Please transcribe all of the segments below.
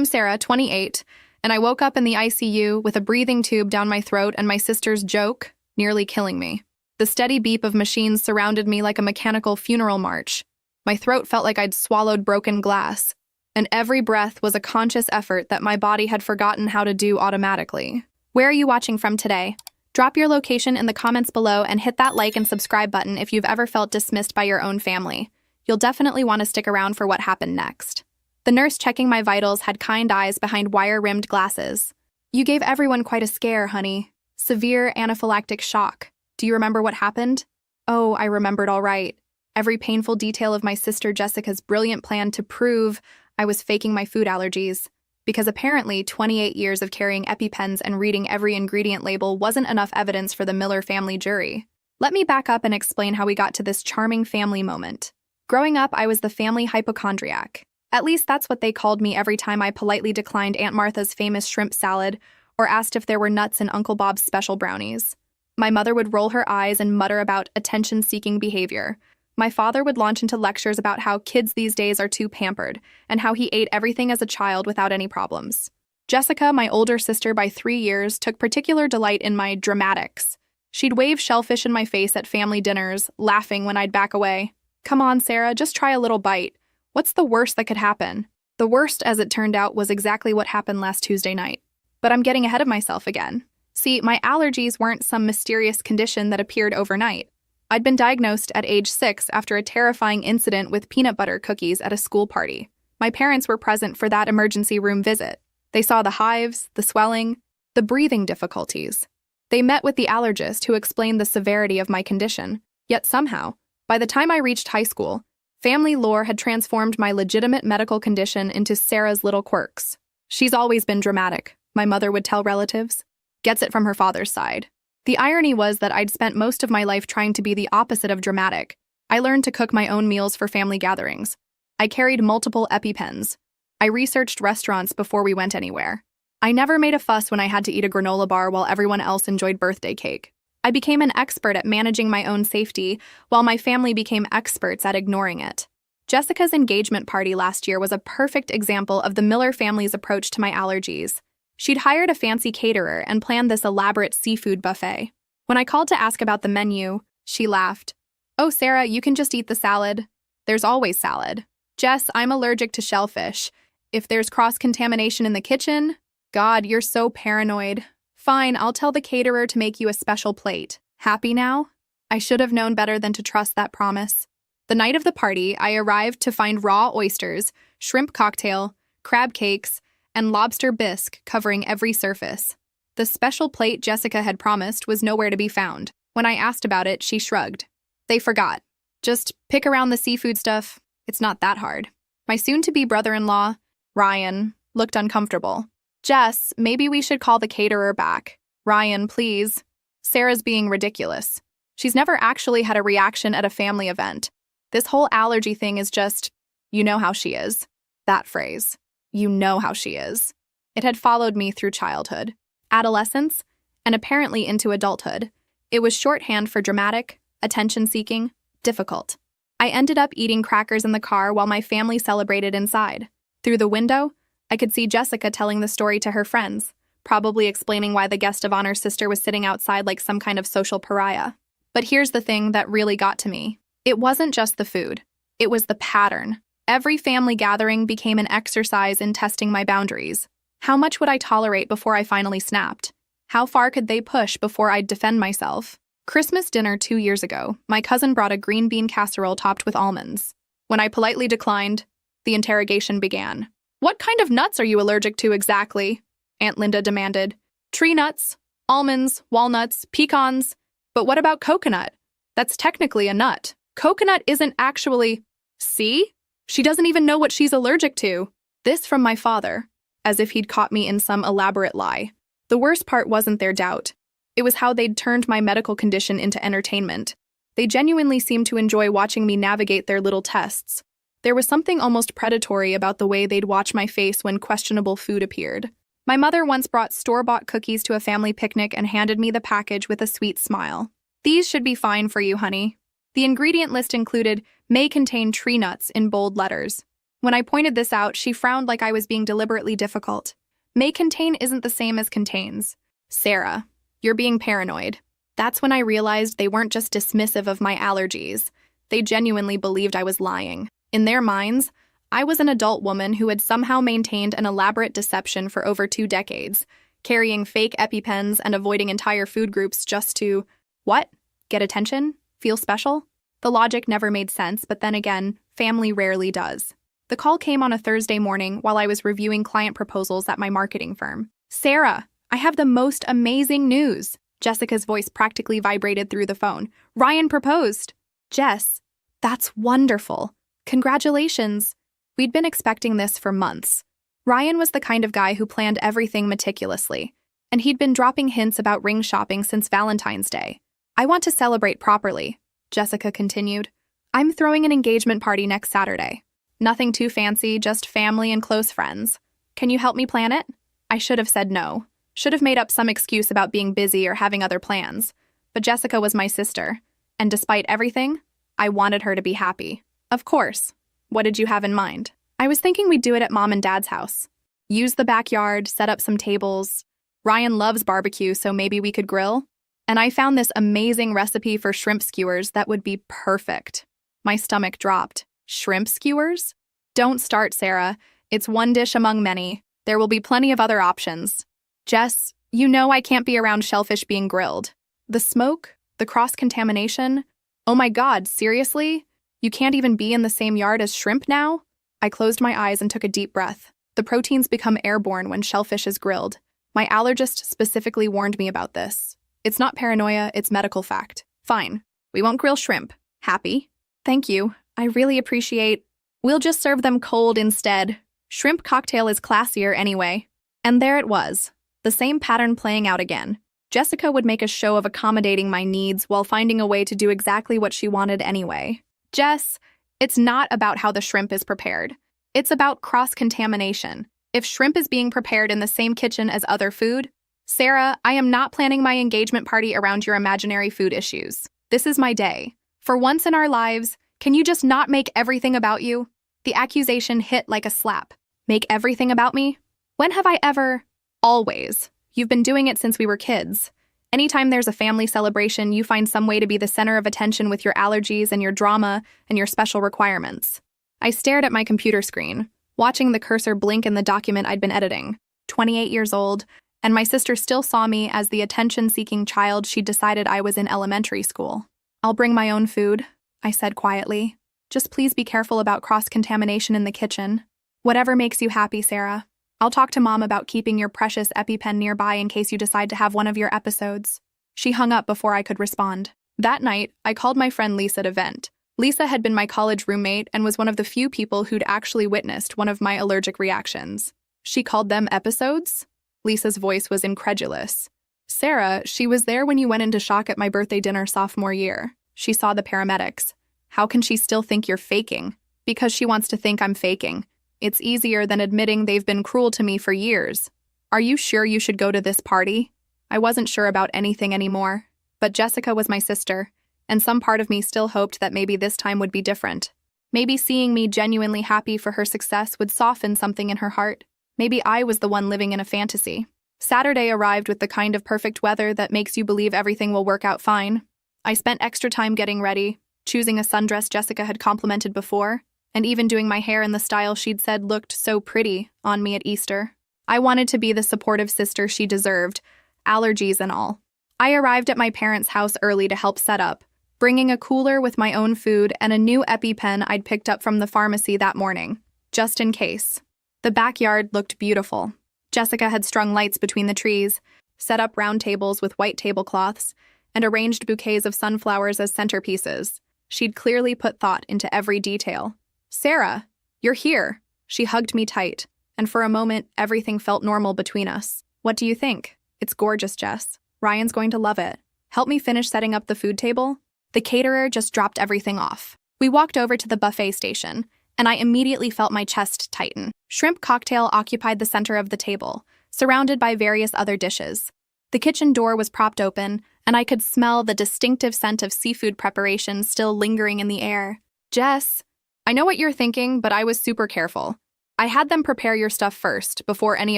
I'm Sarah, 28, and I woke up in the ICU with a breathing tube down my throat and my sister's joke nearly killing me. The steady beep of machines surrounded me like a mechanical funeral march. My throat felt like I'd swallowed broken glass, and every breath was a conscious effort that my body had forgotten how to do automatically. Where are you watching from today? Drop your location in the comments below and hit that like and subscribe button if you've ever felt dismissed by your own family. You'll definitely want to stick around for what happened next. The nurse checking my vitals had kind eyes behind wire-rimmed glasses. You gave everyone quite a scare, honey. Severe anaphylactic shock. Do you remember what happened? Oh, I remembered all right. Every painful detail of my sister Jessica's brilliant plan to prove I was faking my food allergies. Because apparently 28 years of carrying EpiPens and reading every ingredient label wasn't enough evidence for the Miller family jury. Let me back up and explain how we got to this charming family moment. Growing up, I was the family hypochondriac. At least that's what they called me every time I politely declined Aunt Martha's famous shrimp salad or asked if there were nuts in Uncle Bob's special brownies. My mother would roll her eyes and mutter about attention-seeking behavior. My father would launch into lectures about how kids these days are too pampered and how he ate everything as a child without any problems. Jessica, my older sister by 3 years, took particular delight in my dramatics. She'd wave shellfish in my face at family dinners, laughing when I'd back away. Come on, Sarah, just try a little bite. What's the worst that could happen? The worst, as it turned out, was exactly what happened last Tuesday night. But I'm getting ahead of myself again. See, my allergies weren't some mysterious condition that appeared overnight. I'd been diagnosed at age 6 after a terrifying incident with peanut butter cookies at a school party. My parents were present for that emergency room visit. They saw the hives, the swelling, the breathing difficulties. They met with the allergist who explained the severity of my condition. Yet somehow, by the time I reached high school, family lore had transformed my legitimate medical condition into Sarah's little quirks. She's always been dramatic, my mother would tell relatives. Gets it from her father's side. The irony was that I'd spent most of my life trying to be the opposite of dramatic. I learned to cook my own meals for family gatherings. I carried multiple EpiPens. I researched restaurants before we went anywhere. I never made a fuss when I had to eat a granola bar while everyone else enjoyed birthday cake. I became an expert at managing my own safety, while my family became experts at ignoring it. Jessica's engagement party last year was a perfect example of the Miller family's approach to my allergies. She'd hired a fancy caterer and planned this elaborate seafood buffet. When I called to ask about the menu, she laughed. Oh, Sarah, you can just eat the salad. There's always salad. Jess, I'm allergic to shellfish. If there's cross-contamination in the kitchen, God, you're so paranoid. Fine, I'll tell the caterer to make you a special plate. Happy now? I should have known better than to trust that promise. The night of the party, I arrived to find raw oysters, shrimp cocktail, crab cakes, and lobster bisque covering every surface. The special plate Jessica had promised was nowhere to be found. When I asked about it, she shrugged. They forgot. Just pick around the seafood stuff. It's not that hard. My soon-to-be brother-in-law, Ryan, looked uncomfortable. Jess, maybe we should call the caterer back. Ryan, please. Sarah's being ridiculous. She's never actually had a reaction at a family event. This whole allergy thing is just, you know how she is. That phrase. You know how she is. It had followed me through childhood, adolescence, and apparently into adulthood. It was shorthand for dramatic, attention-seeking, difficult. I ended up eating crackers in the car while my family celebrated inside. Through the window, I could see Jessica telling the story to her friends, probably explaining why the guest of honor sister was sitting outside like some kind of social pariah. But here's the thing that really got to me. It wasn't just the food. It was the pattern. Every family gathering became an exercise in testing my boundaries. How much would I tolerate before I finally snapped? How far could they push before I'd defend myself? Christmas dinner 2 years ago, my cousin brought a green bean casserole topped with almonds. When I politely declined, the interrogation began. What kind of nuts are you allergic to exactly? Aunt Linda demanded. Tree nuts, almonds, walnuts, pecans. But what about coconut? That's technically a nut. Coconut isn't actually... See? She doesn't even know what she's allergic to. This from my father, as if he'd caught me in some elaborate lie. The worst part wasn't their doubt. It was how they'd turned my medical condition into entertainment. They genuinely seemed to enjoy watching me navigate their little tests. There was something almost predatory about the way they'd watch my face when questionable food appeared. My mother once brought store-bought cookies to a family picnic and handed me the package with a sweet smile. These should be fine for you, honey. The ingredient list included, may contain tree nuts in bold letters. When I pointed this out, she frowned like I was being deliberately difficult. May contain isn't the same as contains. Sarah, you're being paranoid. That's when I realized they weren't just dismissive of my allergies. They genuinely believed I was lying. In their minds, I was an adult woman who had somehow maintained an elaborate deception for over 2 decades, carrying fake EpiPens and avoiding entire food groups just to, what? Get attention? Feel special? The logic never made sense, but then again, family rarely does. The call came on a Thursday morning while I was reviewing client proposals at my marketing firm. Sarah, I have the most amazing news. Jessica's voice practically vibrated through the phone. Ryan proposed. Jess, that's wonderful. Congratulations. We'd been expecting this for months. Ryan was the kind of guy who planned everything meticulously, and he'd been dropping hints about ring shopping since Valentine's Day. I want to celebrate properly, Jessica continued. I'm throwing an engagement party next Saturday. Nothing too fancy, just family and close friends. Can you help me plan it? I should have said no. Should have made up some excuse about being busy or having other plans. But Jessica was my sister, and despite everything, I wanted her to be happy. Of course. What did you have in mind? I was thinking we'd do it at Mom and Dad's house. Use the backyard, set up some tables. Ryan loves barbecue, so maybe we could grill. And I found this amazing recipe for shrimp skewers that would be perfect. My stomach dropped. Shrimp skewers? Don't start, Sarah. It's one dish among many. There will be plenty of other options. Jess, you know I can't be around shellfish being grilled. The smoke? The cross-contamination? Oh my God, seriously? You can't even be in the same yard as shrimp now? I closed my eyes and took a deep breath. The proteins become airborne when shellfish is grilled. My allergist specifically warned me about this. It's not paranoia, it's medical fact. Fine. We won't grill shrimp. Happy? Thank you. I really appreciate. We'll just serve them cold instead. Shrimp cocktail is classier anyway. And there it was. The same pattern playing out again. Jessica would make a show of accommodating my needs while finding a way to do exactly what she wanted anyway. Jess, it's not about how the shrimp is prepared. It's about cross-contamination. If shrimp is being prepared in the same kitchen as other food, Sarah, I am not planning my engagement party around your imaginary food issues. This is my day. For once in our lives, can you just not make everything about you? The accusation hit like a slap. Make everything about me? When have I ever? Always. You've been doing it since we were kids. Anytime there's a family celebration, you find some way to be the center of attention with your allergies and your drama and your special requirements. I stared at my computer screen, watching the cursor blink in the document I'd been editing. 28 years old, and my sister still saw me as the attention-seeking child she'd decided I was in elementary school. I'll bring my own food, I said quietly. Just please be careful about cross-contamination in the kitchen. Whatever makes you happy, Sarah. I'll talk to Mom about keeping your precious EpiPen nearby in case you decide to have one of your episodes. She hung up before I could respond. That night, I called my friend Lisa to vent. Lisa had been my college roommate and was one of the few people who'd actually witnessed one of my allergic reactions. She called them episodes? Lisa's voice was incredulous. Sarah, she was there when you went into shock at my birthday dinner sophomore year. She saw the paramedics. How can she still think you're faking? Because she wants to think I'm faking. It's easier than admitting they've been cruel to me for years. Are you sure you should go to this party? I wasn't sure about anything anymore. But Jessica was my sister, and some part of me still hoped that maybe this time would be different. Maybe seeing me genuinely happy for her success would soften something in her heart. Maybe I was the one living in a fantasy. Saturday arrived with the kind of perfect weather that makes you believe everything will work out fine. I spent extra time getting ready, choosing a sundress Jessica had complimented before, and even doing my hair in the style she'd said looked so pretty on me at Easter. I wanted to be the supportive sister she deserved, allergies and all. I arrived at my parents' house early to help set up, bringing a cooler with my own food and a new EpiPen I'd picked up from the pharmacy that morning, just in case. The backyard looked beautiful. Jessica had strung lights between the trees, set up round tables with white tablecloths, and arranged bouquets of sunflowers as centerpieces. She'd clearly put thought into every detail. Sarah, you're here. She hugged me tight, and for a moment, everything felt normal between us. What do you think? It's gorgeous, Jess. Ryan's going to love it. Help me finish setting up the food table? The caterer just dropped everything off. We walked over to the buffet station, and I immediately felt my chest tighten. Shrimp cocktail occupied the center of the table, surrounded by various other dishes. The kitchen door was propped open, and I could smell the distinctive scent of seafood preparation still lingering in the air. Jess, I know what you're thinking, but I was super careful. I had them prepare your stuff first, before any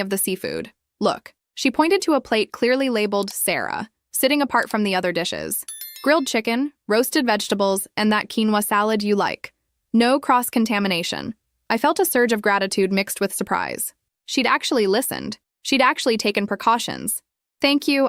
of the seafood. Look. She pointed to a plate clearly labeled Sarah, sitting apart from the other dishes. Grilled chicken, roasted vegetables, and that quinoa salad you like. No cross-contamination. I felt a surge of gratitude mixed with surprise. She'd actually listened. She'd actually taken precautions. Thank you,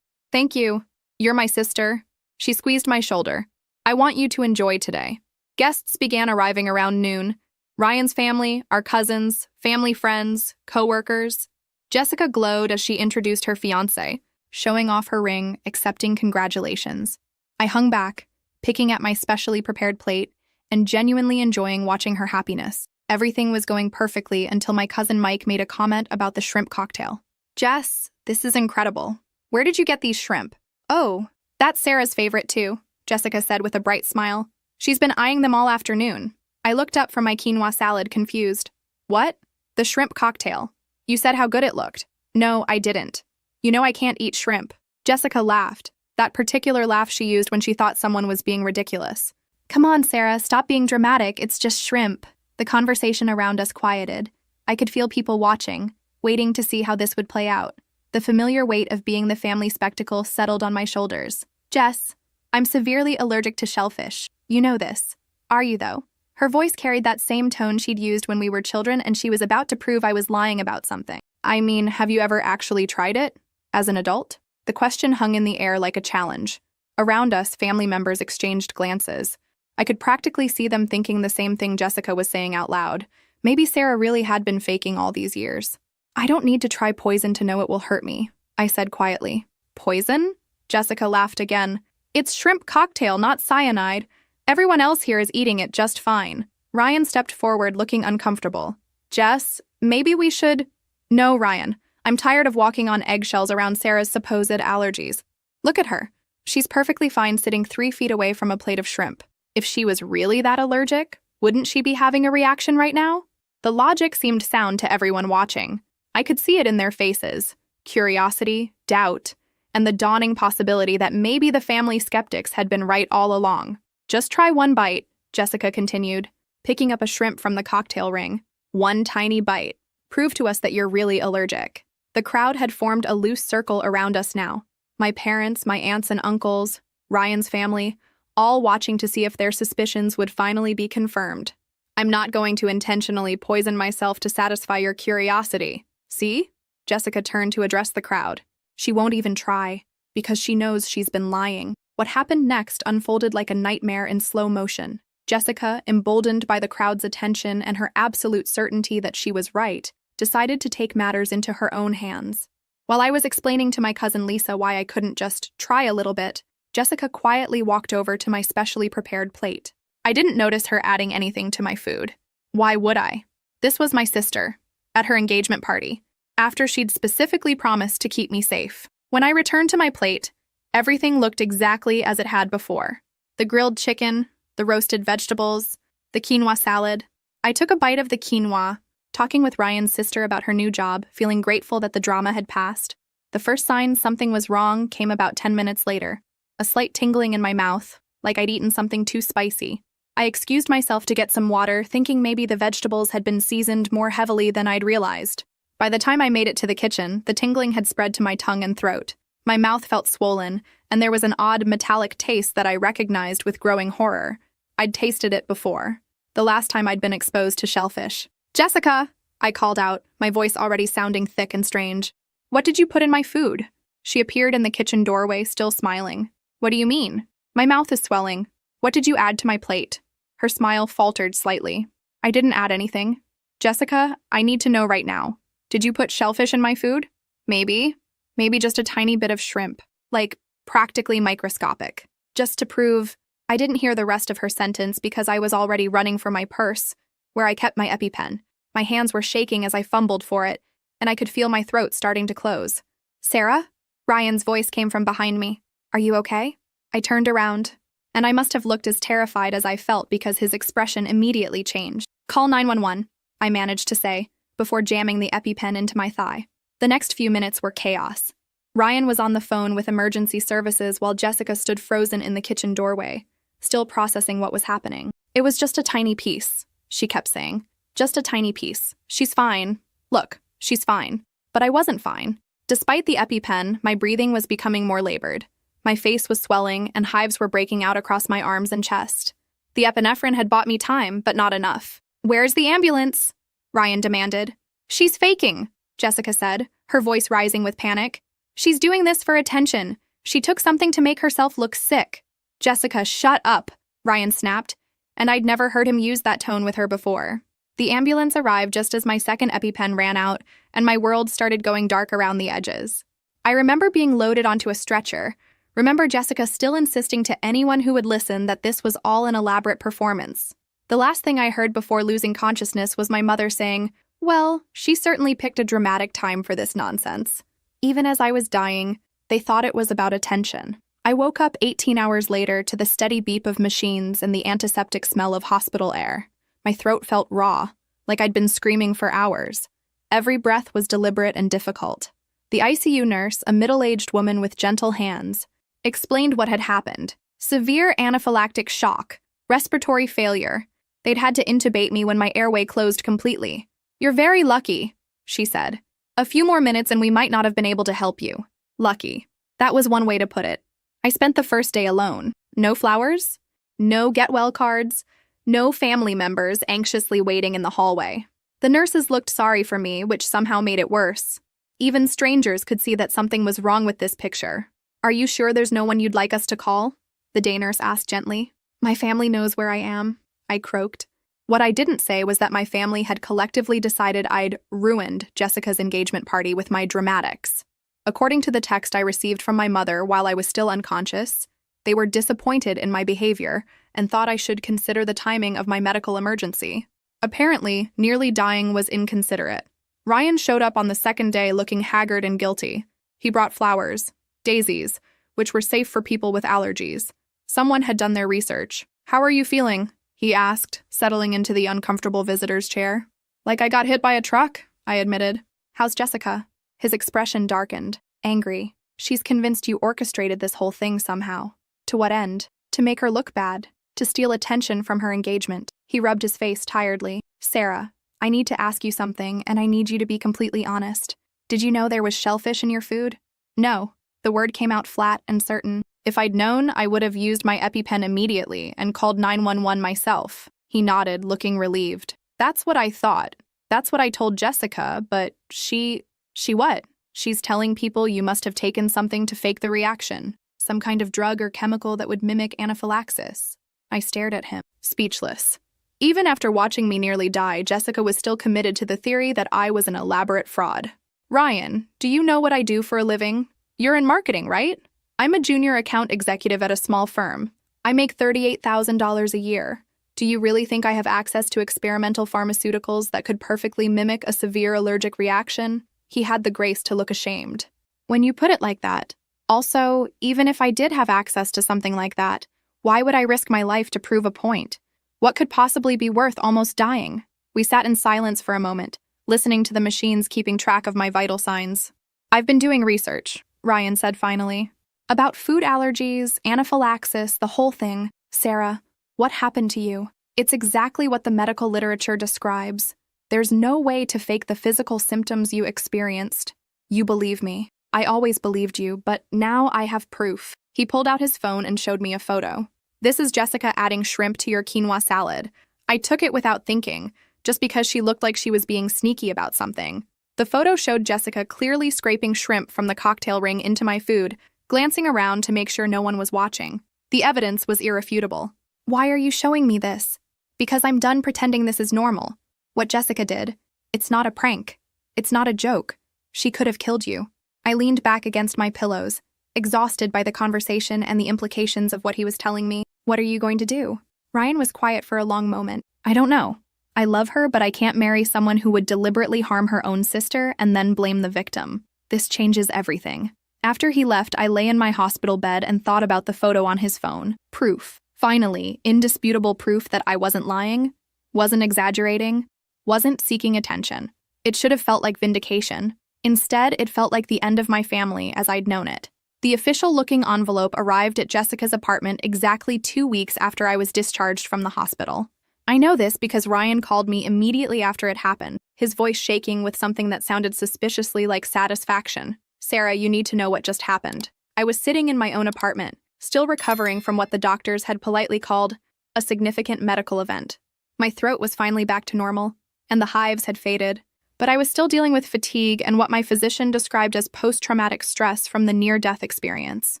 Thank you. You're my sister. She squeezed my shoulder. I want you to enjoy today. Guests began arriving around noon. Ryan's family, our cousins, family friends, co-workers. Jessica glowed as she introduced her fiancé, showing off her ring, accepting congratulations. I hung back, picking at my specially prepared plate, and genuinely enjoying watching her happiness. Everything was going perfectly until my cousin Mike made a comment about the shrimp cocktail. Jess, this is incredible. Where did you get these shrimp? Oh, that's Sarah's favorite too, Jessica said with a bright smile. She's been eyeing them all afternoon. I looked up from my quinoa salad, confused. What? The shrimp cocktail. You said how good it looked. No, I didn't. You know I can't eat shrimp. Jessica laughed, that particular laugh she used when she thought someone was being ridiculous. Come on, Sarah, stop being dramatic, it's just shrimp. The conversation around us quieted. I could feel people watching, waiting to see how this would play out. The familiar weight of being the family spectacle settled on my shoulders. Jess, I'm severely allergic to shellfish. You know this. Are you, though? Her voice carried that same tone she'd used when we were children, and she was about to prove I was lying about something. I mean, have you ever actually tried it? As an adult? The question hung in the air like a challenge. Around us, family members exchanged glances. I could practically see them thinking the same thing Jessica was saying out loud. Maybe Sarah really had been faking all these years. I don't need to try poison to know it will hurt me, I said quietly. Poison? Jessica laughed again. It's shrimp cocktail, not cyanide. Everyone else here is eating it just fine. Ryan stepped forward, looking uncomfortable. Jess, maybe we should… No, Ryan. I'm tired of walking on eggshells around Sarah's supposed allergies. Look at her. She's perfectly fine sitting 3 feet away from a plate of shrimp. If she was really that allergic, wouldn't she be having a reaction right now? The logic seemed sound to everyone watching. I could see it in their faces. Curiosity, doubt, and the dawning possibility that maybe the family skeptics had been right all along. Just try one bite, Jessica continued, picking up a shrimp from the cocktail ring. One tiny bite. Prove to us that you're really allergic. The crowd had formed a loose circle around us now. My parents, my aunts and uncles, Ryan's family, all watching to see if their suspicions would finally be confirmed. I'm not going to intentionally poison myself to satisfy your curiosity. See? Jessica turned to address the crowd. She won't even try, because she knows she's been lying. What happened next unfolded like a nightmare in slow motion. Jessica, emboldened by the crowd's attention and her absolute certainty that she was right, decided to take matters into her own hands. While I was explaining to my cousin Lisa why I couldn't just try a little bit, Jessica quietly walked over to my specially prepared plate. I didn't notice her adding anything to my food. Why would I? This was my sister, at her engagement party, after she'd specifically promised to keep me safe. When I returned to my plate, everything looked exactly as it had before. The grilled chicken, the roasted vegetables, the quinoa salad. I took a bite of the quinoa, talking with Ryan's sister about her new job, feeling grateful that the drama had passed. The first sign something was wrong came about 10 minutes later. A slight tingling in my mouth, like I'd eaten something too spicy. I excused myself to get some water, thinking maybe the vegetables had been seasoned more heavily than I'd realized. By the time I made it to the kitchen, the tingling had spread to my tongue and throat. My mouth felt swollen, and there was an odd metallic taste that I recognized with growing horror. I'd tasted it before, the last time I'd been exposed to shellfish. Jessica! I called out, my voice already sounding thick and strange. What did you put in my food? She appeared in the kitchen doorway, still smiling. What do you mean? My mouth is swelling. What did you add to my plate? Her smile faltered slightly. I didn't add anything. Jessica, I need to know right now. Did you put shellfish in my food? Maybe. Maybe just a tiny bit of shrimp. Like, practically microscopic. Just to prove… I didn't hear the rest of her sentence because I was already running for my purse, where I kept my EpiPen. My hands were shaking as I fumbled for it, and I could feel my throat starting to close. Sarah? Ryan's voice came from behind me. Are you okay? I turned around, and I must have looked as terrified as I felt because his expression immediately changed. Call 911, I managed to say, before jamming the EpiPen into my thigh. The next few minutes were chaos. Ryan was on the phone with emergency services while Jessica stood frozen in the kitchen doorway, still processing what was happening. It was just a tiny piece, she kept saying. Just a tiny piece. She's fine. Look, she's fine. But I wasn't fine. Despite the EpiPen, my breathing was becoming more labored. My face was swelling, and hives were breaking out across my arms and chest. The epinephrine had bought me time, but not enough. "Where's the ambulance?" Ryan demanded. "She's faking," Jessica said, her voice rising with panic. "She's doing this for attention. She took something to make herself look sick." "Jessica, shut up," Ryan snapped, and I'd never heard him use that tone with her before. The ambulance arrived just as my second EpiPen ran out, and my world started going dark around the edges. I remember being loaded onto a stretcher. Remember Jessica still insisting to anyone who would listen that this was all an elaborate performance. The last thing I heard before losing consciousness was my mother saying, "Well, she certainly picked a dramatic time for this nonsense." Even as I was dying, they thought it was about attention. I woke up 18 hours later to the steady beep of machines and the antiseptic smell of hospital air. My throat felt raw, like I'd been screaming for hours. Every breath was deliberate and difficult. The ICU nurse, a middle-aged woman with gentle hands, explained what had happened. Severe anaphylactic shock, respiratory failure. They'd had to intubate me when my airway closed completely. "You're very lucky," she said. "A few more minutes and we might not have been able to help you." Lucky. That was one way to put it. I spent the first day alone. No flowers, no get-well cards, no family members anxiously waiting in the hallway. The nurses looked sorry for me, which somehow made it worse. Even strangers could see that something was wrong with this picture. "Are you sure there's no one you'd like us to call?" the day nurse asked gently. "My family knows where I am," I croaked. What I didn't say was that my family had collectively decided I'd ruined Jessica's engagement party with my dramatics. According to the text I received from my mother while I was still unconscious, they were disappointed in my behavior and thought I should consider the timing of my medical emergency. Apparently, nearly dying was inconsiderate. Ryan showed up on the second day looking haggard and guilty. He brought flowers, daisies, which were safe for people with allergies. Someone had done their research. "How are you feeling?" he asked, settling into the uncomfortable visitor's chair. "Like I got hit by a truck," I admitted. "How's Jessica?" His expression darkened, angry. "She's convinced you orchestrated this whole thing somehow. To what end? To make her look bad. To steal attention from her engagement." He rubbed his face tiredly. "Sarah, I need to ask you something, and I need you to be completely honest. Did you know there was shellfish in your food?" "No." The word came out flat and certain. If I'd known, I would have used my EpiPen immediately and called 911 myself. He nodded, looking relieved. "That's what I thought. That's what I told Jessica, but she what? She's telling people you must have taken something to fake the reaction. Some kind of drug or chemical that would mimic anaphylaxis." I stared at him, speechless. Even after watching me nearly die, Jessica was still committed to the theory that I was an elaborate fraud. "Ryan, do you know what I do for a living? You're in marketing, right?" "I'm a junior account executive at a small firm. I make $38,000 a year. Do you really think I have access to experimental pharmaceuticals that could perfectly mimic a severe allergic reaction?" He had the grace to look ashamed. "When you put it like that. Also, even if I did have access to something like that, why would I risk my life to prove a point? What could possibly be worth almost dying?" We sat in silence for a moment, listening to the machines keeping track of my vital signs. "I've been doing research," Ryan said finally. "About food allergies, anaphylaxis, the whole thing. Sarah, what happened to you? It's exactly what the medical literature describes. There's no way to fake the physical symptoms you experienced. You believe me. I always believed you, but now I have proof." He pulled out his phone and showed me a photo. "This is Jessica adding shrimp to your quinoa salad." I took it without thinking, just because she looked like she was being sneaky about something. The photo showed Jessica clearly scraping shrimp from the cocktail ring into my food, glancing around to make sure no one was watching. The evidence was irrefutable. "Why are you showing me this?" "Because I'm done pretending this is normal. What Jessica did, it's not a prank. It's not a joke. She could have killed you." I leaned back against my pillows, exhausted by the conversation and the implications of what he was telling me. "What are you going to do?" Ryan was quiet for a long moment. "I don't know. I love her, but I can't marry someone who would deliberately harm her own sister and then blame the victim. This changes everything." After he left, I lay in my hospital bed and thought about the photo on his phone. Proof. Finally, indisputable proof that I wasn't lying, wasn't exaggerating, wasn't seeking attention. It should have felt like vindication. Instead, it felt like the end of my family as I'd known it. The official-looking envelope arrived at Jessica's apartment exactly 2 weeks after I was discharged from the hospital. I know this because Ryan called me immediately after it happened, his voice shaking with something that sounded suspiciously like satisfaction. "Sarah, you need to know what just happened." I was sitting in my own apartment, still recovering from what the doctors had politely called a significant medical event. My throat was finally back to normal, and the hives had faded, but I was still dealing with fatigue and what my physician described as post-traumatic stress from the near-death experience.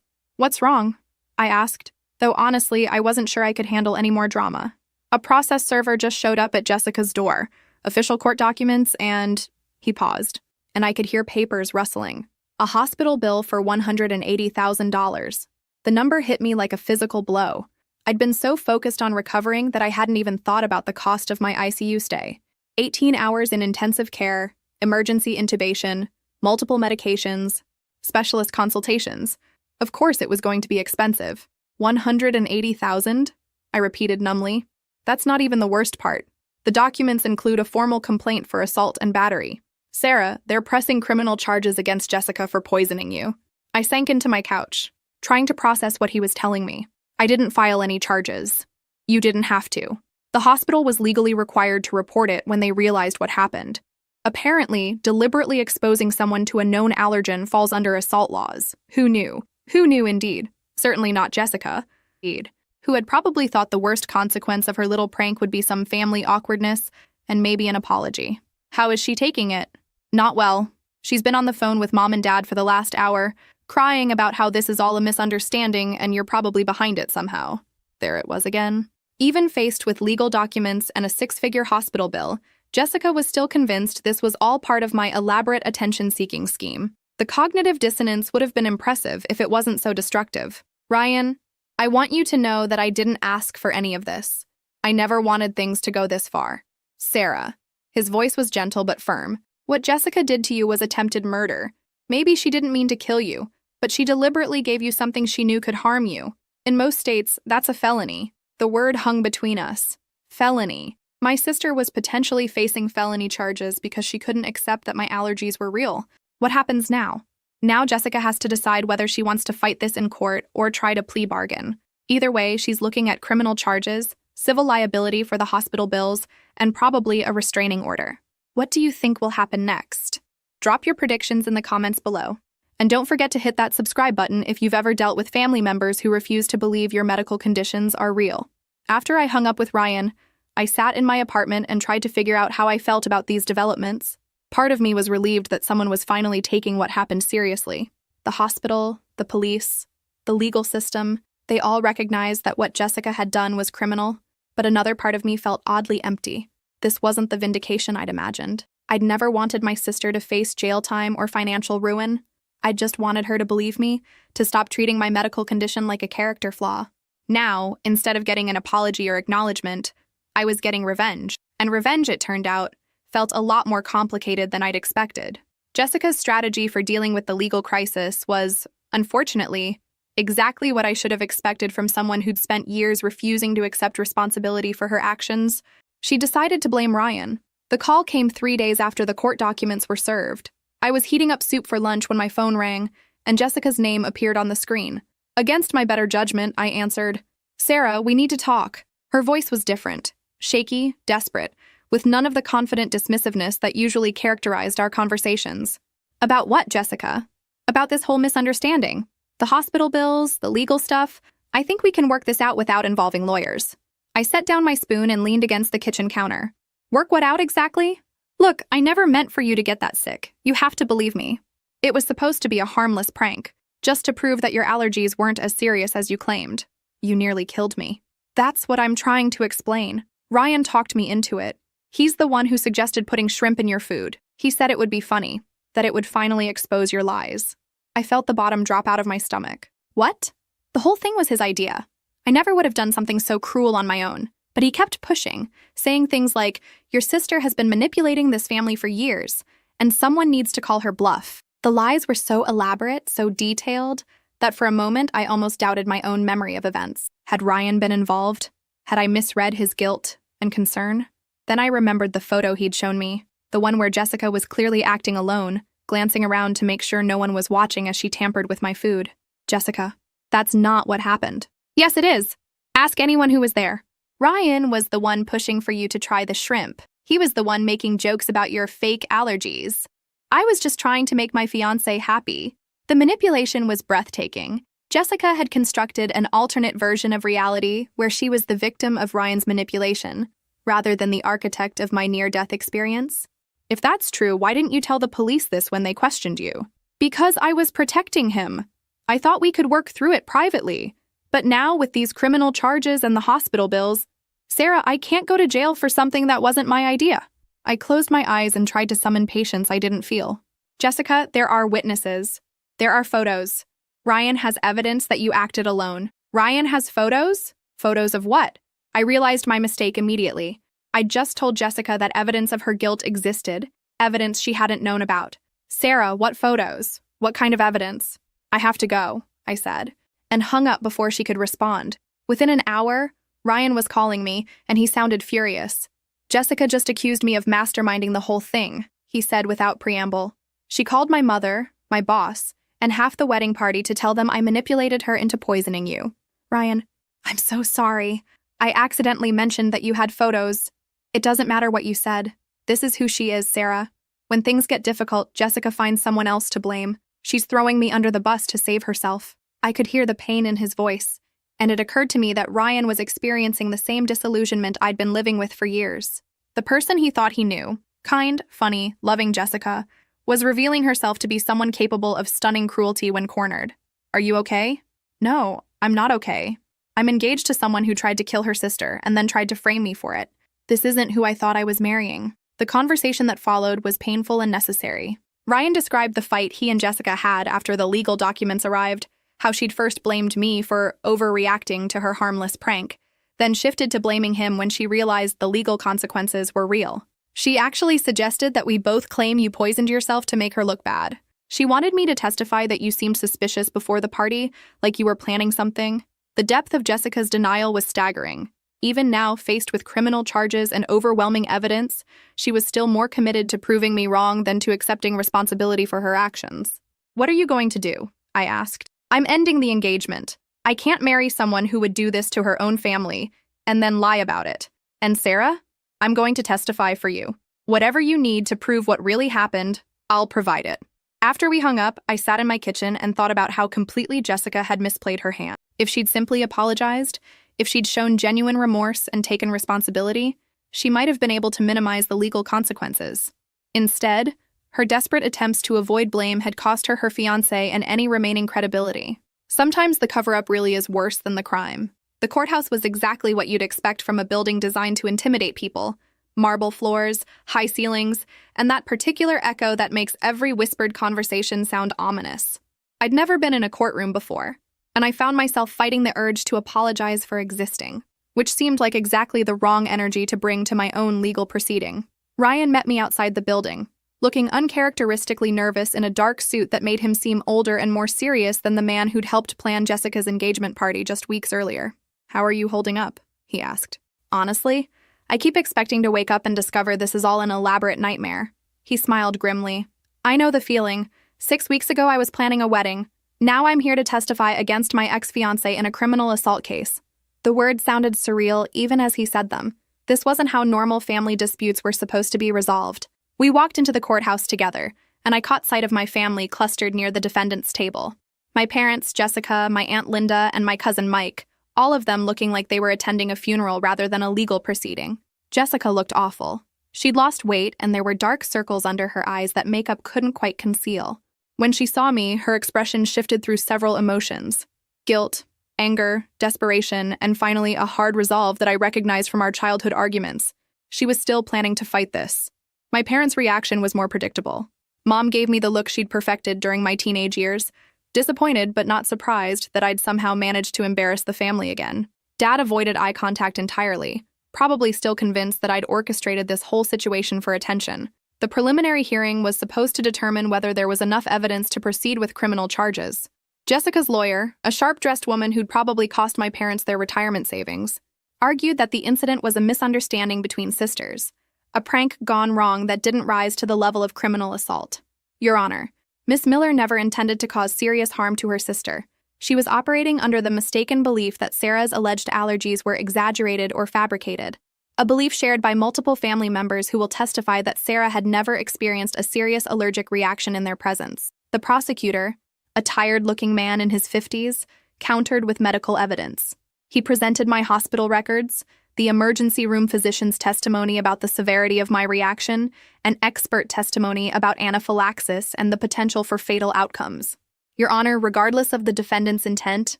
"What's wrong?" I asked, though honestly I wasn't sure I could handle any more drama. "A process server just showed up at Jessica's door, official court documents, and—" He paused, and I could hear papers rustling. A hospital bill for $180,000. The number hit me like a physical blow. I'd been so focused on recovering that I hadn't even thought about the cost of my ICU stay. 18 hours in intensive care, emergency intubation, multiple medications, specialist consultations. Of course it was going to be expensive. $180,000? I repeated numbly. That's not even the worst part. The documents include a formal complaint for assault and battery. "Sarah, they're pressing criminal charges against Jessica for poisoning you." I sank into my couch, trying to process what he was telling me. "I didn't file any charges." "You didn't have to. The hospital was legally required to report it when they realized what happened. Apparently, deliberately exposing someone to a known allergen falls under assault laws. Who knew? Who knew indeed? Certainly not Jessica, who had probably thought the worst consequence of her little prank would be some family awkwardness and maybe an apology. How is she taking it? Not well. She's been on the phone with Mom and Dad for the last hour, crying about how this is all a misunderstanding and you're probably behind it somehow. There it was again. Even faced with legal documents and a 6-figure hospital bill, Jessica was still convinced this was all part of my elaborate attention-seeking scheme. The cognitive dissonance would have been impressive if it wasn't so destructive. "Ryan, I want you to know that I didn't ask for any of this. I never wanted things to go this far. Sarah." His voice was gentle but firm. "What Jessica did to you was attempted murder. Maybe she didn't mean to kill you, but she deliberately gave you something she knew could harm you. In most states, that's a felony." The word hung between us. Felony. My sister was potentially facing felony charges because she couldn't accept that my allergies were real. What happens now? Now Jessica has to decide whether she wants to fight this in court or try to plea bargain. Either way, she's looking at criminal charges, civil liability for the hospital bills, and probably a restraining order. What do you think will happen next? Drop your predictions in the comments below. And don't forget to hit that subscribe button if you've ever dealt with family members who refuse to believe your medical conditions are real. After I hung up with Ryan, I sat in my apartment and tried to figure out how I felt about these developments. Part of me was relieved that someone was finally taking what happened seriously. The hospital, the police, the legal system, they all recognized that what Jessica had done was criminal, but another part of me felt oddly empty. This wasn't the vindication I'd imagined. I'd never wanted my sister to face jail time or financial ruin. I just wanted her to believe me, to stop treating my medical condition like a character flaw. Now, instead of getting an apology or acknowledgement, I was getting revenge. And revenge, it turned out, felt a lot more complicated than I'd expected. Jessica's strategy for dealing with the legal crisis was, unfortunately, exactly what I should have expected from someone who'd spent years refusing to accept responsibility for her actions. She decided to blame Ryan. The call came 3 days after the court documents were served. I was heating up soup for lunch when my phone rang, and Jessica's name appeared on the screen. Against my better judgment, I answered, "Sarah, we need to talk." Her voice was different, shaky, desperate, with none of the confident dismissiveness that usually characterized our conversations. "About what, Jessica?" "About this whole misunderstanding. The hospital bills, the legal stuff. I think we can work this out without involving lawyers." I set down my spoon and leaned against the kitchen counter. "Work what out exactly?" "Look, I never meant for you to get that sick. You have to believe me. It was supposed to be a harmless prank, just to prove that your allergies weren't as serious as you claimed. You nearly killed me." "That's what I'm trying to explain. Ryan talked me into it. He's the one who suggested putting shrimp in your food. He said it would be funny, that it would finally expose your lies." I felt the bottom drop out of my stomach. What? The whole thing was his idea. I never would have done something so cruel on my own. But he kept pushing, saying things like, "Your sister has been manipulating this family for years, and someone needs to call her bluff." The lies were so elaborate, so detailed, that for a moment I almost doubted my own memory of events. Had Ryan been involved? Had I misread his guilt and concern? Then I remembered the photo he'd shown me, the one where Jessica was clearly acting alone, glancing around to make sure no one was watching as she tampered with my food. Jessica, that's not what happened. Yes, it is. Ask anyone who was there. Ryan was the one pushing for you to try the shrimp. He was the one making jokes about your fake allergies. I was just trying to make my fiancé happy. The manipulation was breathtaking. Jessica had constructed an alternate version of reality where she was the victim of Ryan's manipulation, rather than the architect of my near-death experience. If that's true, why didn't you tell the police this when they questioned you? Because I was protecting him. I thought we could work through it privately. But now, with these criminal charges and the hospital bills, Sarah, I can't go to jail for something that wasn't my idea. I closed my eyes and tried to summon patience I didn't feel. Jessica, there are witnesses. There are photos. Ryan has evidence that you acted alone. Ryan has photos? Photos of what? I realized my mistake immediately. I just told Jessica that evidence of her guilt existed, evidence she hadn't known about. Sarah, what photos? What kind of evidence? I have to go, I said, and hung up before she could respond. Within an hour, Ryan was calling me, and he sounded furious. Jessica just accused me of masterminding the whole thing, he said without preamble. She called my mother, my boss, and half the wedding party to tell them I manipulated her into poisoning you. Ryan, I'm so sorry. I accidentally mentioned that you had photos. It doesn't matter what you said. This is who she is, Sarah. When things get difficult, Jessica finds someone else to blame. She's throwing me under the bus to save herself. I could hear the pain in his voice, and it occurred to me that Ryan was experiencing the same disillusionment I'd been living with for years. The person he thought he knew, kind, funny, loving Jessica, was revealing herself to be someone capable of stunning cruelty when cornered. Are you okay? No, I'm not okay. I'm engaged to someone who tried to kill her sister and then tried to frame me for it. This isn't who I thought I was marrying. The conversation that followed was painful and necessary. Ryan described the fight he and Jessica had after the legal documents arrived, how she'd first blamed me for overreacting to her harmless prank, then shifted to blaming him when she realized the legal consequences were real. She actually suggested that we both claim you poisoned yourself to make her look bad. She wanted me to testify that you seemed suspicious before the party, like you were planning something. The depth of Jessica's denial was staggering. Even now, faced with criminal charges and overwhelming evidence, she was still more committed to proving me wrong than to accepting responsibility for her actions. What are you going to do? I asked. I'm ending the engagement. I can't marry someone who would do this to her own family and then lie about it. And Sarah? I'm going to testify for you. Whatever you need to prove what really happened, I'll provide it. After we hung up, I sat in my kitchen and thought about how completely Jessica had misplayed her hand. If she'd simply apologized, if she'd shown genuine remorse and taken responsibility, she might have been able to minimize the legal consequences. Instead, her desperate attempts to avoid blame had cost her fiancé and any remaining credibility. Sometimes the cover-up really is worse than the crime. The courthouse was exactly what you'd expect from a building designed to intimidate people. Marble floors, high ceilings, and that particular echo that makes every whispered conversation sound ominous. I'd never been in a courtroom before, and I found myself fighting the urge to apologize for existing, which seemed like exactly the wrong energy to bring to my own legal proceeding. Ryan met me outside the building, looking uncharacteristically nervous in a dark suit that made him seem older and more serious than the man who'd helped plan Jessica's engagement party just weeks earlier. How are you holding up? He asked. Honestly, I keep expecting to wake up and discover this is all an elaborate nightmare. He smiled grimly. I know the feeling. 6 weeks ago I was planning a wedding. Now I'm here to testify against my ex-fiancé in a criminal assault case. The words sounded surreal even as he said them. This wasn't how normal family disputes were supposed to be resolved. We walked into the courthouse together, and I caught sight of my family clustered near the defendant's table. My parents, Jessica, my Aunt Linda, and my cousin Mike, all of them looking like they were attending a funeral rather than a legal proceeding. Jessica looked awful. She'd lost weight, and there were dark circles under her eyes that makeup couldn't quite conceal. When she saw me, her expression shifted through several emotions: guilt, anger, desperation, and finally a hard resolve that I recognized from our childhood arguments. She was still planning to fight this. My parents' reaction was more predictable. Mom gave me the look she'd perfected during my teenage years, disappointed but not surprised that I'd somehow managed to embarrass the family again. Dad avoided eye contact entirely, probably still convinced that I'd orchestrated this whole situation for attention. The preliminary hearing was supposed to determine whether there was enough evidence to proceed with criminal charges. Jessica's lawyer, a sharp-dressed woman who'd probably cost my parents their retirement savings, argued that the incident was a misunderstanding between sisters, a prank gone wrong that didn't rise to the level of criminal assault. Your Honor, Miss Miller never intended to cause serious harm to her sister. She was operating under the mistaken belief that Sarah's alleged allergies were exaggerated or fabricated, a belief shared by multiple family members who will testify that Sarah had never experienced a serious allergic reaction in their presence. The prosecutor, a tired-looking man in his 50s, countered with medical evidence. He presented my hospital records, the emergency room physician's testimony about the severity of my reaction, and expert testimony about anaphylaxis and the potential for fatal outcomes. Your Honor, regardless of the defendant's intent,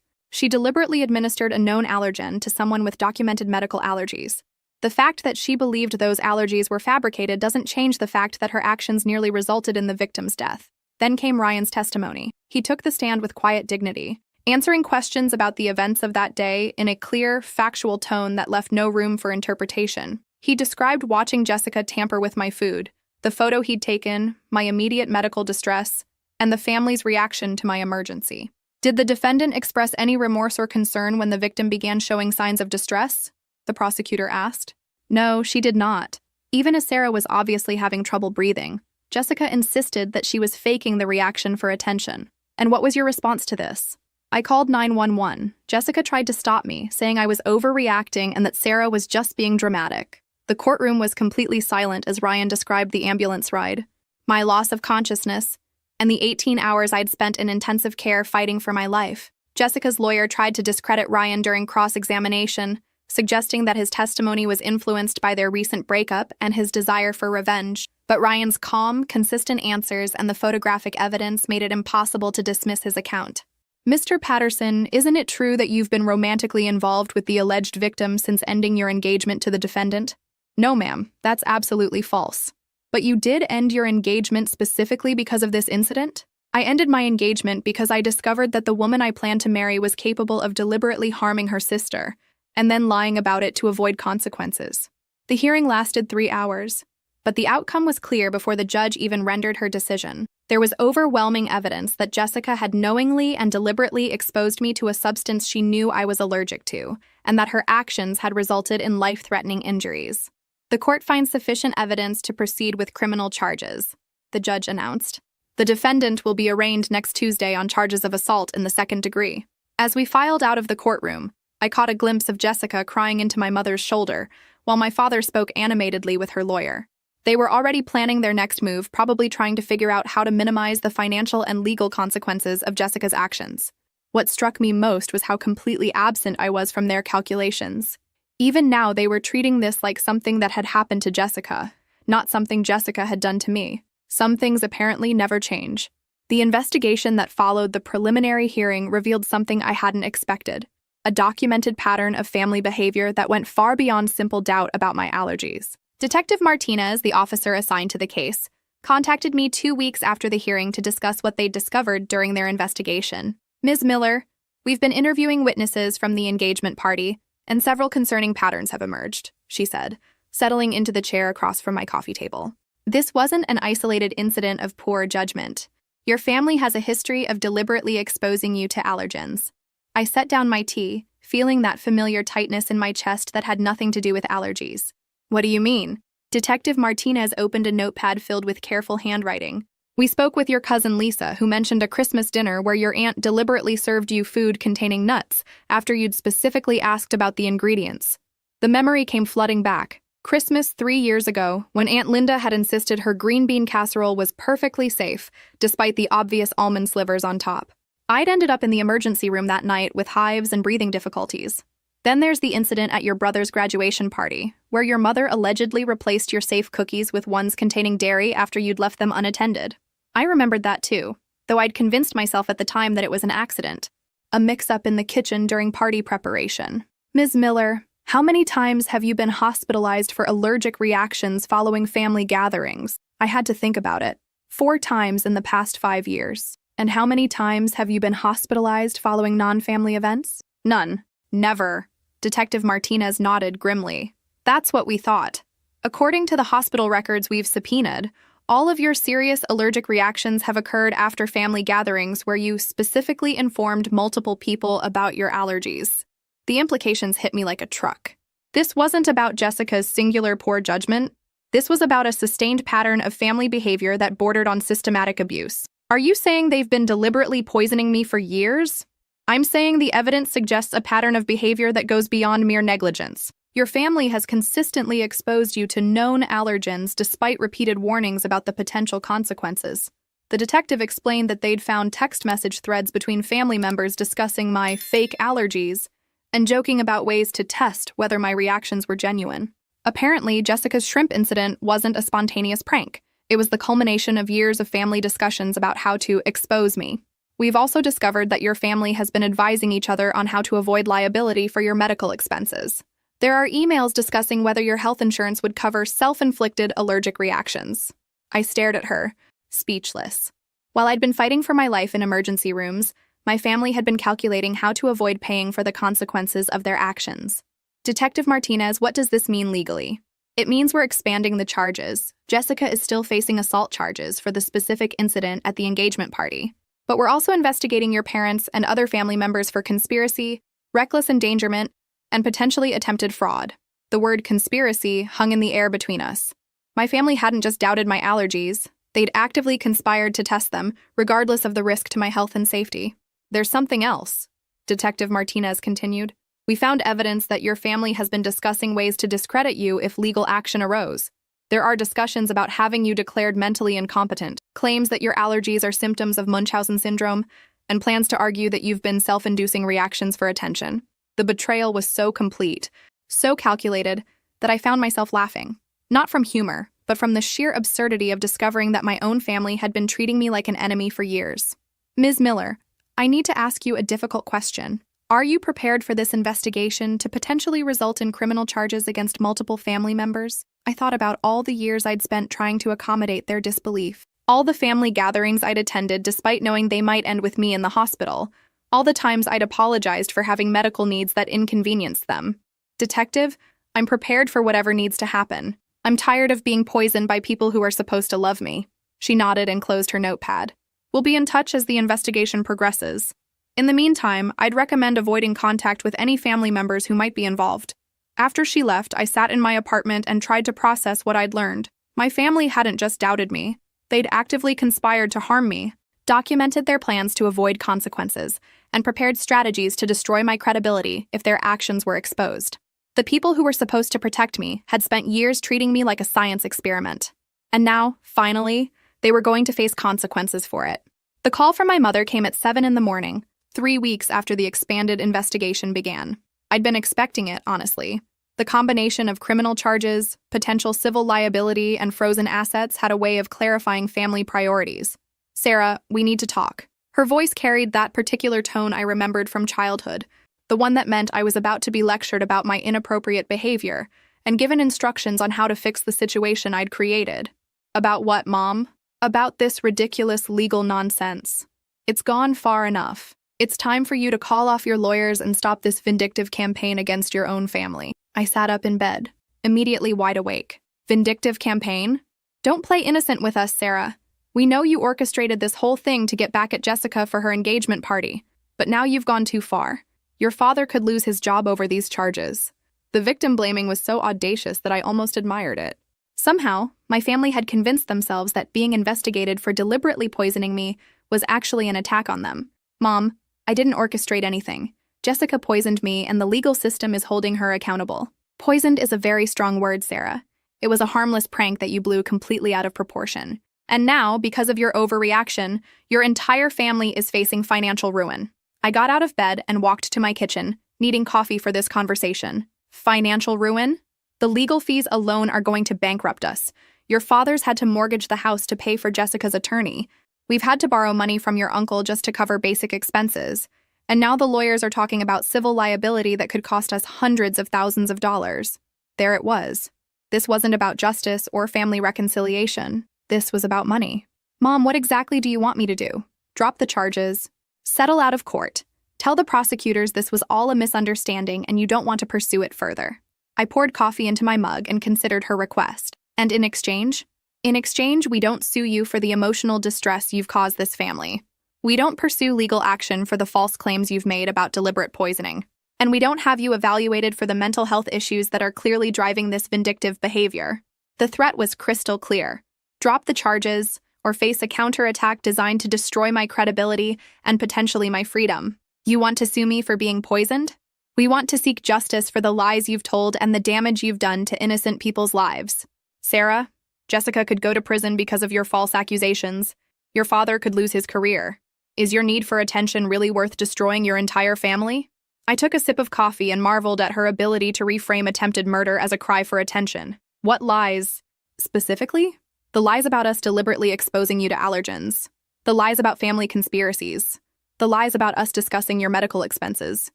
she deliberately administered a known allergen to someone with documented medical allergies. The fact that she believed those allergies were fabricated doesn't change the fact that her actions nearly resulted in the victim's death. Then came Ryan's testimony. He took the stand with quiet dignity, answering questions about the events of that day in a clear, factual tone that left no room for interpretation. He described watching Jessica tamper with my food, the photo he'd taken, my immediate medical distress, and the family's reaction to my emergency. Did the defendant express any remorse or concern when the victim began showing signs of distress? The prosecutor asked. No, she did not. Even as Sarah was obviously having trouble breathing, Jessica insisted that she was faking the reaction for attention. And what was your response to this? I called 911. Jessica tried to stop me, saying I was overreacting and that Sarah was just being dramatic. The courtroom was completely silent as Ryan described the ambulance ride, my loss of consciousness, and the 18 hours I'd spent in intensive care fighting for my life. Jessica's lawyer tried to discredit Ryan during cross-examination, suggesting that his testimony was influenced by their recent breakup and his desire for revenge. But Ryan's calm, consistent answers and the photographic evidence made it impossible to dismiss his account. Mr. Patterson, isn't it true that you've been romantically involved with the alleged victim since ending your engagement to the defendant? No, ma'am, that's absolutely false. But you did end your engagement specifically because of this incident? I ended my engagement because I discovered that the woman I planned to marry was capable of deliberately harming her sister, and then lying about it to avoid consequences. The hearing lasted 3 hours, but the outcome was clear before the judge even rendered her decision. There was overwhelming evidence that Jessica had knowingly and deliberately exposed me to a substance she knew I was allergic to, and that her actions had resulted in life-threatening injuries. The court finds sufficient evidence to proceed with criminal charges, the judge announced. The defendant will be arraigned next Tuesday on charges of assault in the second degree. As we filed out of the courtroom, I caught a glimpse of Jessica crying into my mother's shoulder, while my father spoke animatedly with her lawyer. They were already planning their next move, probably trying to figure out how to minimize the financial and legal consequences of Jessica's actions. What struck me most was how completely absent I was from their calculations. Even now, they were treating this like something that had happened to Jessica, not something Jessica had done to me. Some things apparently never change. The investigation that followed the preliminary hearing revealed something I hadn't expected, a documented pattern of family behavior that went far beyond simple doubt about my allergies. Detective Martinez, the officer assigned to the case, contacted me 2 weeks after the hearing to discuss what they'd discovered during their investigation. Ms. Miller, we've been interviewing witnesses from the engagement party, and several concerning patterns have emerged, she said, settling into the chair across from my coffee table. This wasn't an isolated incident of poor judgment. Your family has a history of deliberately exposing you to allergens. I set down my tea, feeling that familiar tightness in my chest that had nothing to do with allergies. What do you mean? Detective Martinez opened a notepad filled with careful handwriting. We spoke with your cousin Lisa, who mentioned a Christmas dinner where your aunt deliberately served you food containing nuts after you'd specifically asked about the ingredients. The memory came flooding back. Christmas 3 years ago, when Aunt Linda had insisted her green bean casserole was perfectly safe, despite the obvious almond slivers on top. I'd ended up in the emergency room that night with hives and breathing difficulties. Then there's the incident at your brother's graduation party, where your mother allegedly replaced your safe cookies with ones containing dairy after you'd left them unattended. I remembered that too, though I'd convinced myself at the time that it was an accident, a mix-up in the kitchen during party preparation. Ms. Miller, how many times have you been hospitalized for allergic reactions following family gatherings? I had to think about it. 4 times in the past 5 years. And how many times have you been hospitalized following non-family events? None. Never. Detective Martinez nodded grimly. That's what we thought. According to the hospital records we've subpoenaed, all of your serious allergic reactions have occurred after family gatherings where you specifically informed multiple people about your allergies. The implications hit me like a truck. This wasn't about Jessica's singular poor judgment. This was about a sustained pattern of family behavior that bordered on systematic abuse. Are you saying they've been deliberately poisoning me for years? I'm saying the evidence suggests a pattern of behavior that goes beyond mere negligence. Your family has consistently exposed you to known allergens despite repeated warnings about the potential consequences. The detective explained that they'd found text message threads between family members discussing my fake allergies and joking about ways to test whether my reactions were genuine. Apparently, Jessica's shrimp incident wasn't a spontaneous prank. It was the culmination of years of family discussions about how to expose me. We've also discovered that your family has been advising each other on how to avoid liability for your medical expenses. There are emails discussing whether your health insurance would cover self-inflicted allergic reactions. I stared at her, speechless. While I'd been fighting for my life in emergency rooms, my family had been calculating how to avoid paying for the consequences of their actions. Detective Martinez, what does this mean legally? It means we're expanding the charges. Jessica is still facing assault charges for the specific incident at the engagement party. But we're also investigating your parents and other family members for conspiracy, reckless endangerment, and potentially attempted fraud. The word conspiracy hung in the air between us. My family hadn't just doubted my allergies, they'd actively conspired to test them, regardless of the risk to my health and safety. There's something else, Detective Martinez continued. We found evidence that your family has been discussing ways to discredit you if legal action arose. There are discussions about having you declared mentally incompetent, claims that your allergies are symptoms of Munchausen syndrome, and plans to argue that you've been self-inducing reactions for attention. The betrayal was so complete, so calculated, that I found myself laughing. Not from humor, but from the sheer absurdity of discovering that my own family had been treating me like an enemy for years. Ms. Miller, I need to ask you a difficult question. Are you prepared for this investigation to potentially result in criminal charges against multiple family members? I thought about all the years I'd spent trying to accommodate their disbelief. All the family gatherings I'd attended despite knowing they might end with me in the hospital. All the times I'd apologized for having medical needs that inconvenienced them. Detective, I'm prepared for whatever needs to happen. I'm tired of being poisoned by people who are supposed to love me. She nodded and closed her notepad. We'll be in touch as the investigation progresses. In the meantime, I'd recommend avoiding contact with any family members who might be involved. After she left, I sat in my apartment and tried to process what I'd learned. My family hadn't just doubted me. They'd actively conspired to harm me, documented their plans to avoid consequences, and prepared strategies to destroy my credibility if their actions were exposed. The people who were supposed to protect me had spent years treating me like a science experiment. And now, finally, they were going to face consequences for it. The call from my mother came at 7 in the morning, 3 weeks after the expanded investigation began. I'd been expecting it, honestly. The combination of criminal charges, potential civil liability, and frozen assets had a way of clarifying family priorities. Sarah, we need to talk. Her voice carried that particular tone I remembered from childhood, the one that meant I was about to be lectured about my inappropriate behavior and given instructions on how to fix the situation I'd created. About what, Mom? About this ridiculous legal nonsense. It's gone far enough. It's time for you to call off your lawyers and stop this vindictive campaign against your own family. I sat up in bed, immediately wide awake. Vindictive campaign? Don't play innocent with us, Sarah. We know you orchestrated this whole thing to get back at Jessica for her engagement party, but now you've gone too far. Your father could lose his job over these charges. The victim blaming was so audacious that I almost admired it. Somehow, my family had convinced themselves that being investigated for deliberately poisoning me was actually an attack on them. Mom, I didn't orchestrate anything. Jessica poisoned me, and the legal system is holding her accountable. Poisoned is a very strong word, Sarah. It was a harmless prank that you blew completely out of proportion. And now, because of your overreaction, your entire family is facing financial ruin. I got out of bed and walked to my kitchen, needing coffee for this conversation. Financial ruin? The legal fees alone are going to bankrupt us. Your father's had to mortgage the house to pay for Jessica's attorney. We've had to borrow money from your uncle just to cover basic expenses. And now the lawyers are talking about civil liability that could cost us hundreds of thousands of dollars. There it was. This wasn't about justice or family reconciliation. This was about money. Mom, what exactly do you want me to do? Drop the charges. Settle out of court. Tell the prosecutors this was all a misunderstanding and you don't want to pursue it further. I poured coffee into my mug and considered her request. And in exchange? In exchange, we don't sue you for the emotional distress you've caused this family. We don't pursue legal action for the false claims you've made about deliberate poisoning. And we don't have you evaluated for the mental health issues that are clearly driving this vindictive behavior. The threat was crystal clear. Drop the charges, or face a counterattack designed to destroy my credibility and potentially my freedom. You want to sue me for being poisoned? We want to seek justice for the lies you've told and the damage you've done to innocent people's lives. Sarah, Jessica could go to prison because of your false accusations. Your father could lose his career. Is your need for attention really worth destroying your entire family? I took a sip of coffee and marveled at her ability to reframe attempted murder as a cry for attention. What lies? Specifically? The lies about us deliberately exposing you to allergens. The lies about family conspiracies. The lies about us discussing your medical expenses.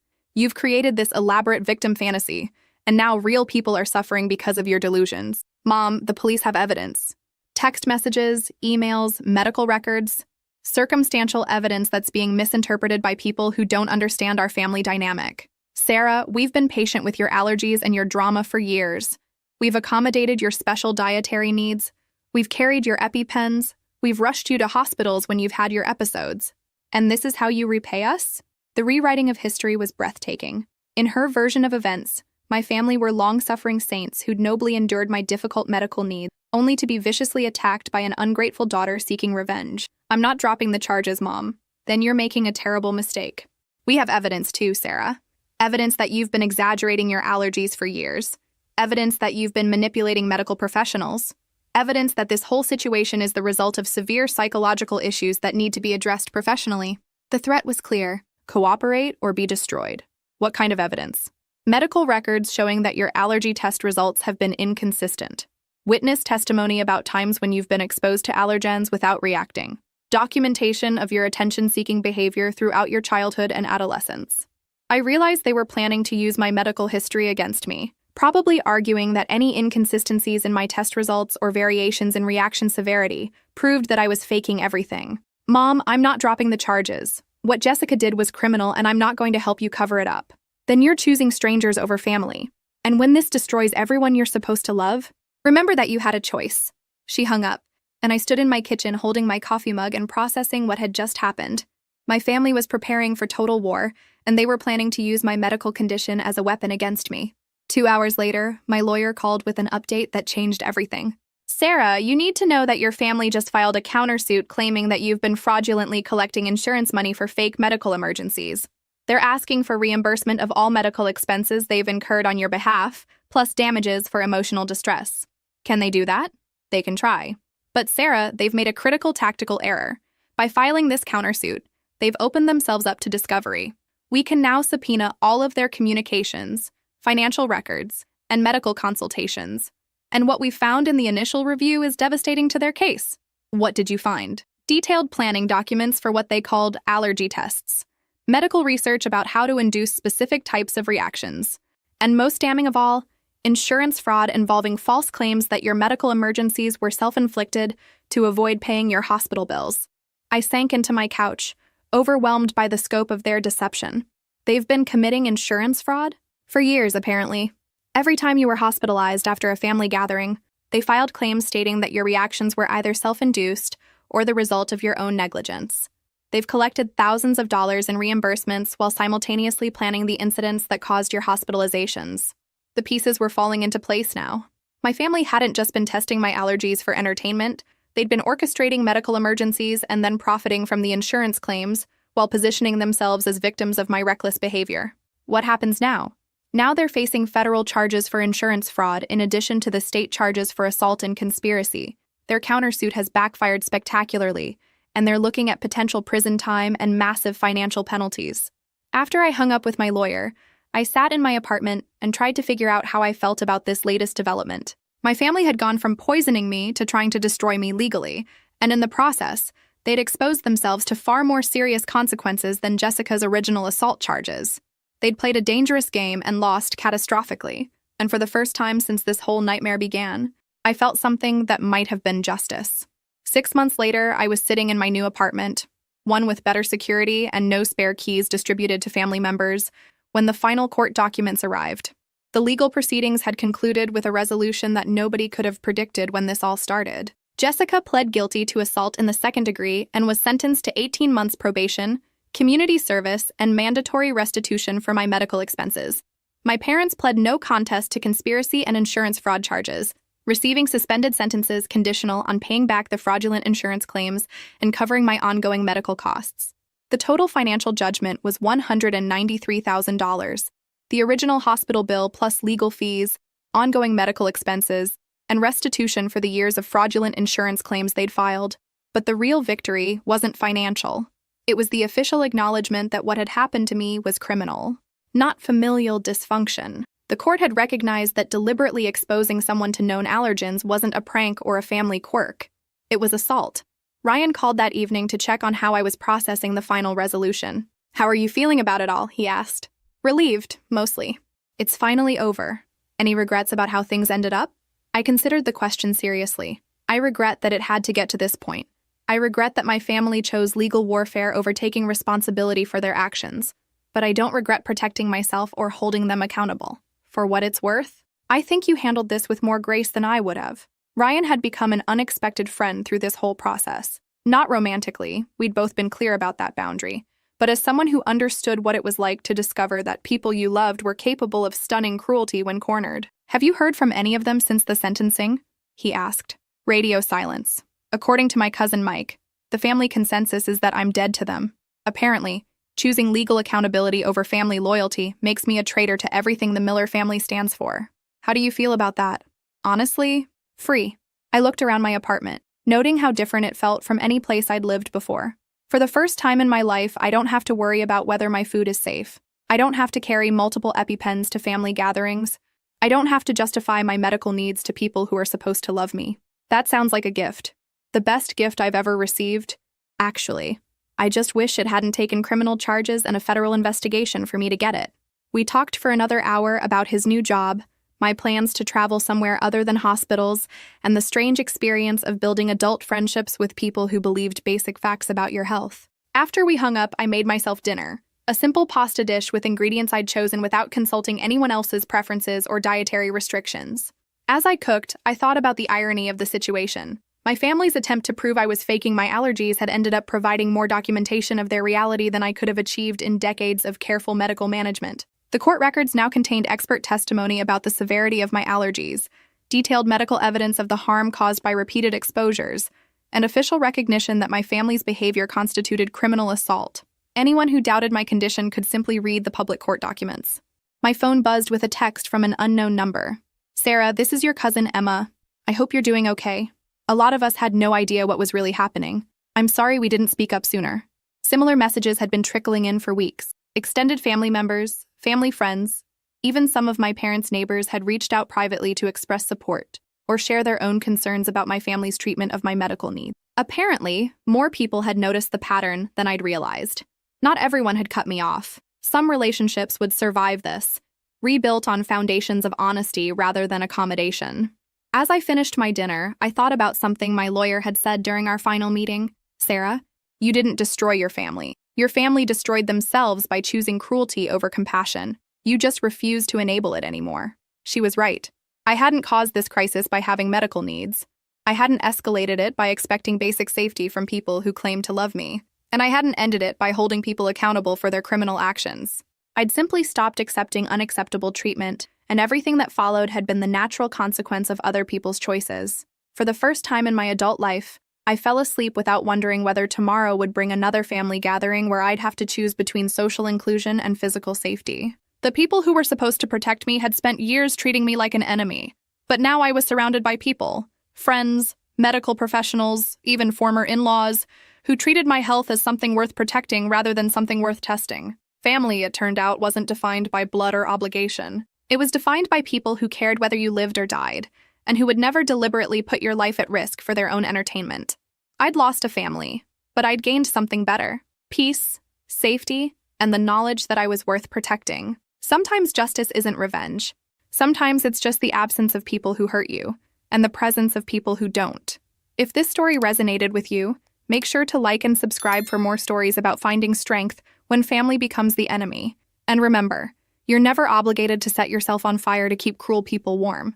You've created this elaborate victim fantasy, and now real people are suffering because of your delusions. Mom, the police have evidence. Text messages, emails, medical records. Circumstantial evidence that's being misinterpreted by people who don't understand our family dynamic. Sarah, we've been patient with your allergies and your drama for years. We've accommodated your special dietary needs. We've carried your EpiPens. We've rushed you to hospitals when you've had your episodes. And this is how you repay us? The rewriting of history was breathtaking. In her version of events, my family were long-suffering saints who'd nobly endured my difficult medical needs, only to be viciously attacked by an ungrateful daughter seeking revenge. I'm not dropping the charges, Mom. Then you're making a terrible mistake. We have evidence too, Sarah. Evidence that you've been exaggerating your allergies for years. Evidence that you've been manipulating medical professionals. Evidence that this whole situation is the result of severe psychological issues that need to be addressed professionally. The threat was clear. Cooperate or be destroyed. What kind of evidence? Medical records showing that your allergy test results have been inconsistent. Witness testimony about times when you've been exposed to allergens without reacting. Documentation of your attention-seeking behavior throughout your childhood and adolescence. I realized they were planning to use my medical history against me, probably arguing that any inconsistencies in my test results or variations in reaction severity proved that I was faking everything. Mom, I'm not dropping the charges. What Jessica did was criminal and I'm not going to help you cover it up. Then you're choosing strangers over family. And when this destroys everyone you're supposed to love, remember that you had a choice. She hung up, and I stood in my kitchen holding my coffee mug and processing what had just happened. My family was preparing for total war, and they were planning to use my medical condition as a weapon against me. 2 hours later, my lawyer called with an update that changed everything. Sarah, you need to know that your family just filed a countersuit claiming that you've been fraudulently collecting insurance money for fake medical emergencies. They're asking for reimbursement of all medical expenses they've incurred on your behalf, plus damages for emotional distress. Can they do that? They can try. But Sarah, they've made a critical tactical error. By filing this countersuit, they've opened themselves up to discovery. We can now subpoena all of their communications, financial records, and medical consultations. And what we found in the initial review is devastating to their case. What did you find? Detailed planning documents for what they called allergy tests. Medical research about how to induce specific types of reactions. And most damning of all, insurance fraud involving false claims that your medical emergencies were self-inflicted to avoid paying your hospital bills. I sank into my couch, overwhelmed by the scope of their deception. They've been committing insurance fraud? For years, apparently. Every time you were hospitalized after a family gathering, they filed claims stating that your reactions were either self-induced or the result of your own negligence. They've collected thousands of dollars in reimbursements while simultaneously planning the incidents that caused your hospitalizations. The pieces were falling into place now. My family hadn't just been testing my allergies for entertainment, they'd been orchestrating medical emergencies and then profiting from the insurance claims while positioning themselves as victims of my reckless behavior. What happens now? Now they're facing federal charges for insurance fraud in addition to the state charges for assault and conspiracy. Their countersuit has backfired spectacularly, and they're looking at potential prison time and massive financial penalties. After I hung up with my lawyer, I sat in my apartment and tried to figure out how I felt about this latest development. My family had gone from poisoning me to trying to destroy me legally, and in the process, they'd exposed themselves to far more serious consequences than Jessica's original assault charges. They'd played a dangerous game and lost catastrophically, and for the first time since this whole nightmare began, I felt something that might have been justice. 6 months later, I was sitting in my new apartment, one with better security and no spare keys distributed to family members, when the final court documents arrived. The legal proceedings had concluded with a resolution that nobody could have predicted when this all started. Jessica pled guilty to assault in the second degree and was sentenced to 18 months probation, community service, and mandatory restitution for my medical expenses. My parents pled no contest to conspiracy and insurance fraud charges, receiving suspended sentences conditional on paying back the fraudulent insurance claims and covering my ongoing medical costs. The total financial judgment was $193,000. The original hospital bill plus legal fees, ongoing medical expenses, and restitution for the years of fraudulent insurance claims they'd filed. But the real victory wasn't financial. It was the official acknowledgement that what had happened to me was criminal, not familial dysfunction. The court had recognized that deliberately exposing someone to known allergens wasn't a prank or a family quirk. It was assault. Ryan called that evening to check on how I was processing the final resolution. "How are you feeling about it all?" he asked. "Relieved, mostly. It's finally over. Any regrets about how things ended up?" I considered the question seriously. I regret that it had to get to this point. I regret that my family chose legal warfare over taking responsibility for their actions. But I don't regret protecting myself or holding them accountable. For what it's worth, I think you handled this with more grace than I would have. Ryan had become an unexpected friend through this whole process. Not romantically, we'd both been clear about that boundary, but as someone who understood what it was like to discover that people you loved were capable of stunning cruelty when cornered. "Have you heard from any of them since the sentencing?" he asked. Radio silence. According to my cousin Mike, the family consensus is that I'm dead to them. Apparently, choosing legal accountability over family loyalty makes me a traitor to everything the Miller family stands for. How do you feel about that? Honestly, free. I looked around my apartment, noting how different it felt from any place I'd lived before. For the first time in my life, I don't have to worry about whether my food is safe. I don't have to carry multiple EpiPens to family gatherings. I don't have to justify my medical needs to people who are supposed to love me. That sounds like a gift. The best gift I've ever received. Actually, I just wish it hadn't taken criminal charges and a federal investigation for me to get it. We talked for another hour about his new job, my plans to travel somewhere other than hospitals, and the strange experience of building adult friendships with people who believed basic facts about your health. After we hung up, I made myself dinner, a simple pasta dish with ingredients I'd chosen without consulting anyone else's preferences or dietary restrictions. As I cooked, I thought about the irony of the situation. My family's attempt to prove I was faking my allergies had ended up providing more documentation of their reality than I could have achieved in decades of careful medical management. The court records now contained expert testimony about the severity of my allergies, detailed medical evidence of the harm caused by repeated exposures, and official recognition that my family's behavior constituted criminal assault. Anyone who doubted my condition could simply read the public court documents. My phone buzzed with a text from an unknown number. "Sarah, this is your cousin Emma. I hope you're doing okay. A lot of us had no idea what was really happening. I'm sorry we didn't speak up sooner." Similar messages had been trickling in for weeks. Extended family members, family friends, even some of my parents' neighbors had reached out privately to express support or share their own concerns about my family's treatment of my medical needs. Apparently, more people had noticed the pattern than I'd realized. Not everyone had cut me off. Some relationships would survive this, rebuilt on foundations of honesty rather than accommodation. As I finished my dinner, I thought about something my lawyer had said during our final meeting. "Sarah, you didn't destroy your family. Your family destroyed themselves by choosing cruelty over compassion. You just refused to enable it anymore." She was right. I hadn't caused this crisis by having medical needs. I hadn't escalated it by expecting basic safety from people who claimed to love me. And I hadn't ended it by holding people accountable for their criminal actions. I'd simply stopped accepting unacceptable treatment, and everything that followed had been the natural consequence of other people's choices. For the first time in my adult life, I fell asleep without wondering whether tomorrow would bring another family gathering where I'd have to choose between social inclusion and physical safety. The people who were supposed to protect me had spent years treating me like an enemy, but now I was surrounded by people, friends, medical professionals, even former in-laws, who treated my health as something worth protecting rather than something worth testing. Family, it turned out, wasn't defined by blood or obligation. It was defined by people who cared whether you lived or died, and who would never deliberately put your life at risk for their own entertainment. I'd lost a family, but I'd gained something better: peace, safety, and the knowledge that I was worth protecting. Sometimes justice isn't revenge. Sometimes it's just the absence of people who hurt you, and the presence of people who don't. If this story resonated with you, make sure to like and subscribe for more stories about finding strength when family becomes the enemy. And remember, you're never obligated to set yourself on fire to keep cruel people warm.